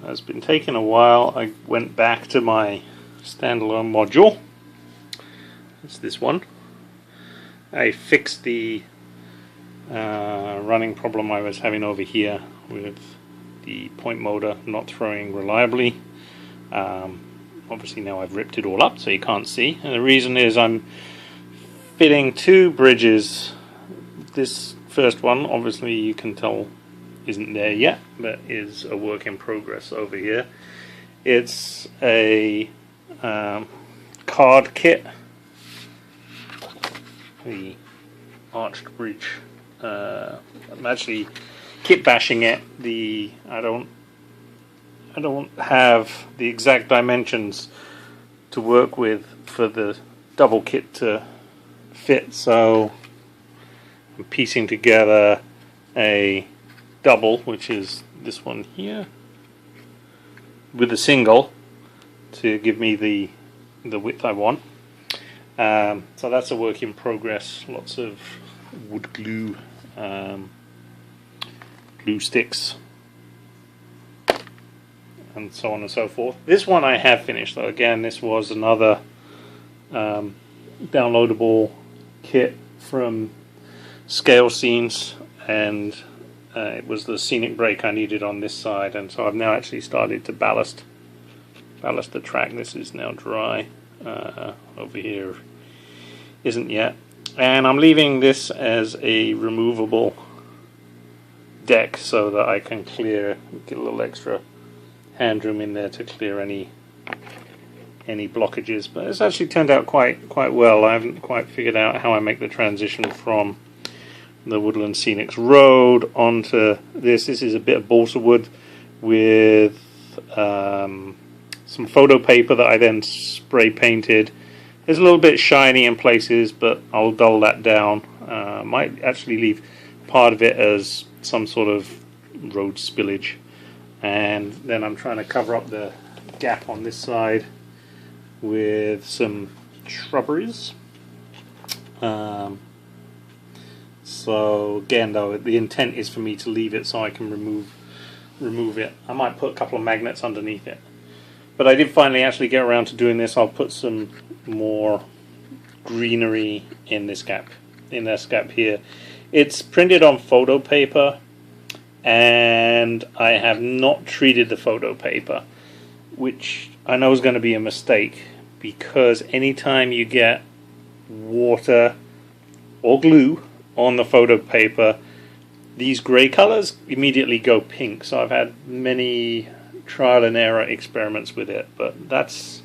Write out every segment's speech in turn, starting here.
It's been taking a while. I went back to my standalone module. It's this one. I fixed the running problem I was having over here with the point motor not throwing reliably. Obviously now I've ripped it all up so you can't see, and the reason is I'm fitting two bridges. This first one, obviously you can tell, isn't there yet, but is a work in progress over here. It's a card kit, the arched bridge. I'm actually kit bashing it. I don't have the exact dimensions to work with for the double kit to fit, so I'm piecing together a double, which is this one here, with a single to give me the width I want. So that's a work in progress. Lots of wood glue, glue sticks, and so on and so forth. This one I have finished though. Again, this was another downloadable kit from Scale Scenes, and it was the scenic brake I needed on this side, and so I've now actually started to ballast the track. This is now dry. Over here isn't yet, and I'm leaving this as a removable deck so that I can get a little extra hand room in there to clear any blockages. But it's actually turned out quite well. I haven't quite figured out how I make the transition from the Woodland Scenics Road onto this. This is a bit of balsa wood with some photo paper that I then spray painted. It's a little bit shiny in places, but I'll dull that down. Might actually leave part of it as some sort of road spillage, and then I'm trying to cover up the gap on this side with some shrubberies. So again, though, the intent is for me to leave it so I can remove it. I might put a couple of magnets underneath it. But I did finally actually get around to doing this. I'll put some more greenery in this gap here. It's printed on photo paper, and I have not treated the photo paper, which I know is going to be a mistake, because anytime you get water or glue on the photo paper, these grey colors immediately go pink. So I've had many trial and error experiments with it, but that's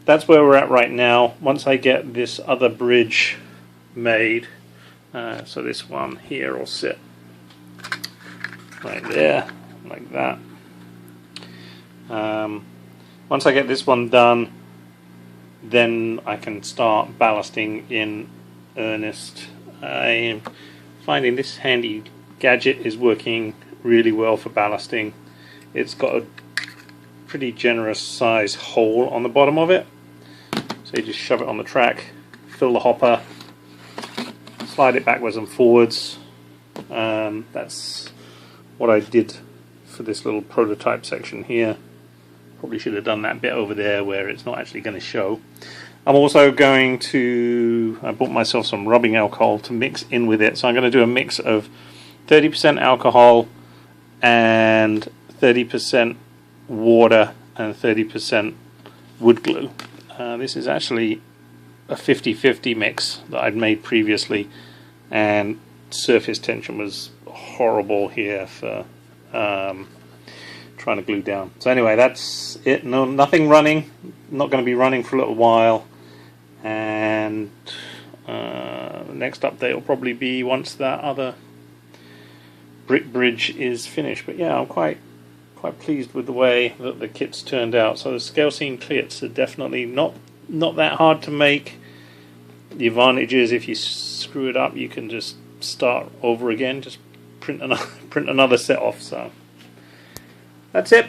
where we're at right now. Once I get this other bridge made, so this one here will sit right there like that. Once I get this one done, then I can start ballasting in earnest. I am finding this handy gadget is working really well for ballasting. It's got a pretty generous size hole on the bottom of it, so you just shove it on the track, fill the hopper, slide it backwards and forwards. That's what I did for this little prototype section here. Probably should have done that bit over there where it's not actually going to show. I'm also going to, I bought myself some rubbing alcohol to mix in with it, so I'm going to do a mix of 30% alcohol and 30% water and 30% wood glue. This is actually a 50-50 mix that I'd made previously, and surface tension was horrible here for trying to glue down. So anyway, that's it. Nothing running. Not going to be running for a little while, and the next update will probably be once that other brick bridge is finished. But yeah, I'm quite pleased with the way that the kit's turned out. So the Scale Scene kits are definitely not that hard to make. The advantage is if you screw it up, you can just start over again, just print another set off. So that's it.